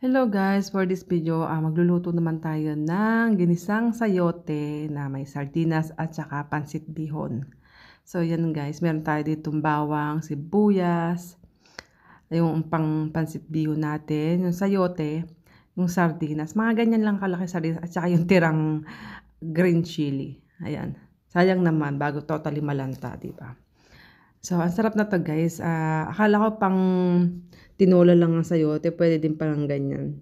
Hello guys, for this video, magluluto naman tayo ng ginisang sayote na may sardinas at saka pansit bihon. So yan guys, meron tayo ditong bawang, sibuyas, yung pang pansit bihon natin, yung sayote, yung sardinas. Mga ganyan lang kalaki sardinas at saka yung tirang green chili. Ayan. Sayang naman bago totally malanta, di ba? So, ang sarap na to guys. Akala ko pang tinola lang ang sayote, pwede din palang ganyan.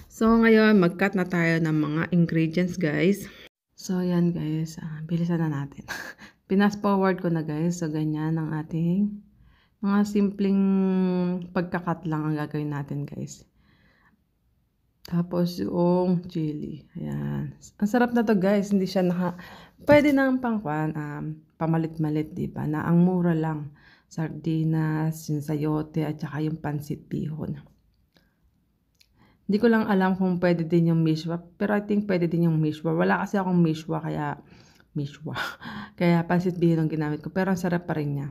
So, ngayon, mag-cut na tayo ng mga ingredients, guys. So, yan, guys. Bilisan na natin. Pinas forward ko na, guys. So, ganyan ang ating mga simpleng pagkakat lang ang gagawin natin, guys. Tapos, yung chili. Ayan. Ang sarap na to, guys. Hindi siya pwede na ang pangkwan, pamalit-malit, diba? Na ang mura lang. Sardinas, yung sayote, at saka yung pansit bihon. Hindi ko lang alam kung pwede din yung mishwa, pero I think pwede din yung mishwa. Wala kasi akong mishwa, kaya kaya pansit bihon ang ginamit ko, pero ang sarap pa rin niya.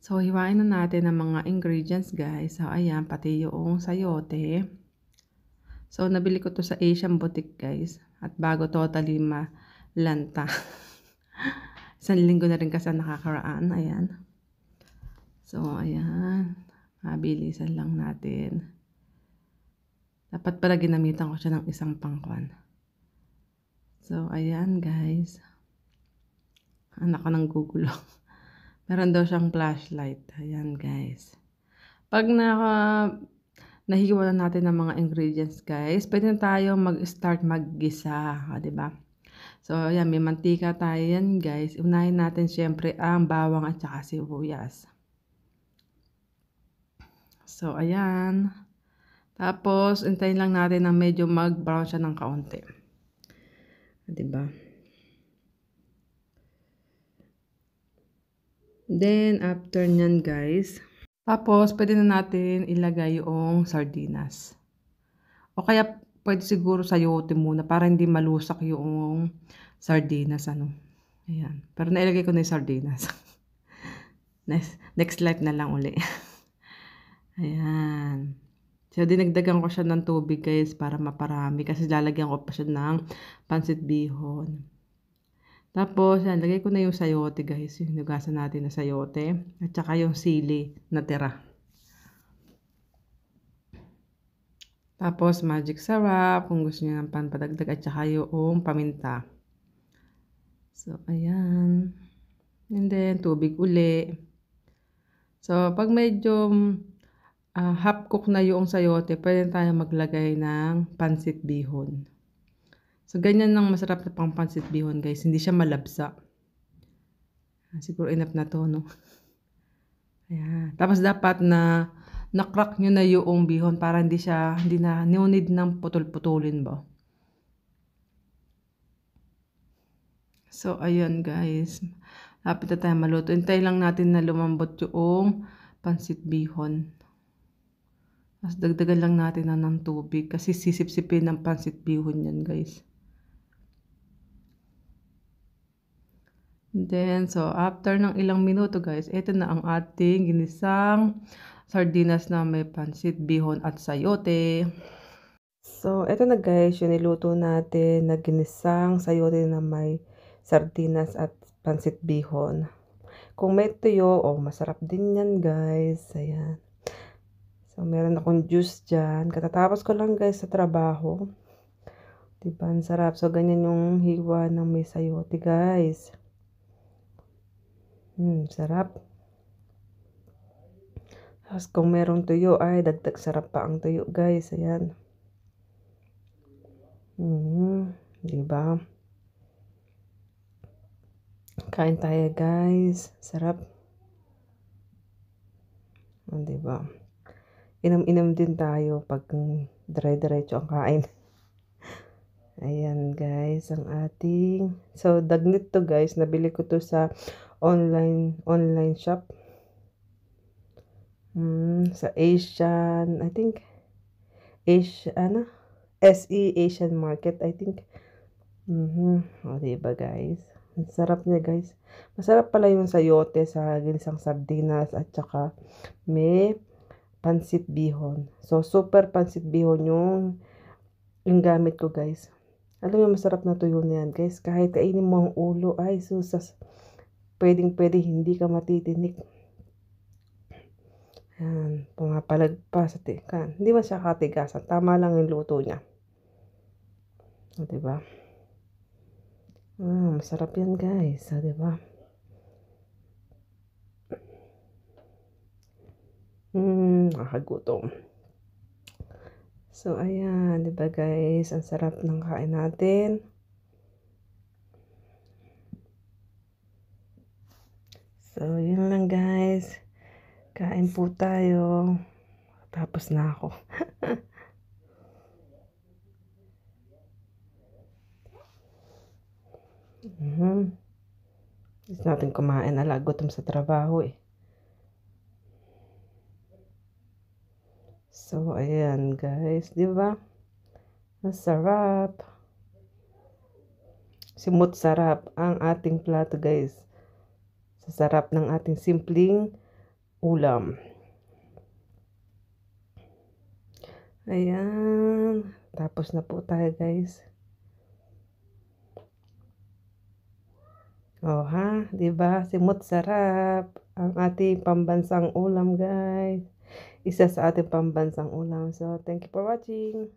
So, hiwain na natin ang mga ingredients, guys. So, ayan, pati yung sayote. So, nabili ko to sa Asian Boutique, guys. At bago totally malanta. Isang linggo na rin kasi nakakaraan. Ayan. So, ayan. Mabilisan lang natin. Dapat pala ginamitan ko siya ng isang pangkwan. So, ayan guys. Anak ko ng gugulo. Meron daw siyang flashlight. Ayan guys. Pag nahiwa na natin ng mga ingredients guys, pwede na tayo mag-start maggisa. Diba? So, ayan. May mantika tayo yan guys. Unahin natin syempre ang bawang at saka sibuyas. So, ayan. Tapos, hintayin lang natin na medyo mag-brown siya ng kaunti. Diba? Then, after nyan guys, tapos, pwede na natin ilagay yung sardinas. O kaya, pwede siguro sayote muna para hindi malusak yung sardinas, ano. Ayan. Pero nailagay ko na yung sardinas. Next slide na lang uli. Ayan. So, dinagdagan ko siya ng tubig guys para maparami kasi lalagyan ko pa siya ng pansit bihon. Tapos, yan, lagay ko na yung sayote guys. Yung nugasan natin na sayote. At saka yung sili na tira. Tapos, magic sarap kung gusto niyo ng panpadagdag at saka yung paminta. So, ayan. And then, tubig uli. So, pag medyo half cook na yung sayote, pwede tayo maglagay ng pansit bihon. So, ganyan lang masarap na pang pansit bihon, guys. Hindi siya malabsa. Siguro enough na to, no? Ayan. Tapos, dapat na crack nyo na yung bihon para hindi na no need ng putol-putulin ba. So, ayan, guys. Lapit na tayo maluto. Hintay lang natin na lumambot yung pansit bihon. Tapos dagdagan lang natin na ng tubig kasi sisip-sipin ng pansit bihon yan guys. And then, so after ng ilang minuto guys, ito na ang ating ginisang sardinas na may pansit bihon at sayote. So, ito na guys, yung niluto natin na ginisang sayote na may sardinas at pansit bihon. Kung may tuyo, masarap din yan guys. Ayan. So, meron akong juice dyan. Katatapos ko lang guys sa trabaho. Diba, ang sarap. So, ganyan yung hiwa ng may sayote guys. Sarap. Tapos, kung merong tuyo, ay dagdag sarap pa ang tuyo guys. Ayan. Diba? Kain tayo guys. Sarap. Diba? Inom-inom din tayo pag dire-diretso ang kain. Ayan guys, ang ating. So, dagnit to guys. Nabili ko to sa online shop. Sa Asian, I think. SE Asian Market, I think. Diba guys? Ang sarap niya guys. Masarap pala yung sayote sa ginisang sardinas at saka may pansit bihon. So, super pansit bihon yung gamit ko, guys. Alam mo, masarap na tuyo na yan, guys. Kahit kainin mo ang ulo, ay susas. Pwedeng-pwede, hindi ka matitinik. Yan, pumapalagpas sa tikan. Hindi man siya katigasan. Tama lang yung luto niya. O, diba? Masarap yan, guys. O, diba? Nakakagutom. So, ayan, diba, guys? Ang sarap ng kain natin. So, yun lang, guys. Kain po tayo. Tapos na ako. Gusto natin kumain. Gutom sa trabaho eh. So, ayan, guys. Diba? Masarap. Simut sarap ang ating plato, guys. Sa sarap ng ating simpleng ulam. Ayan. Tapos na po tayo, guys. Oh, ha? Diba? Simut sarap ang ating pambansang ulam, guys. Isa sa ating pambansang ulam. So, thank you for watching.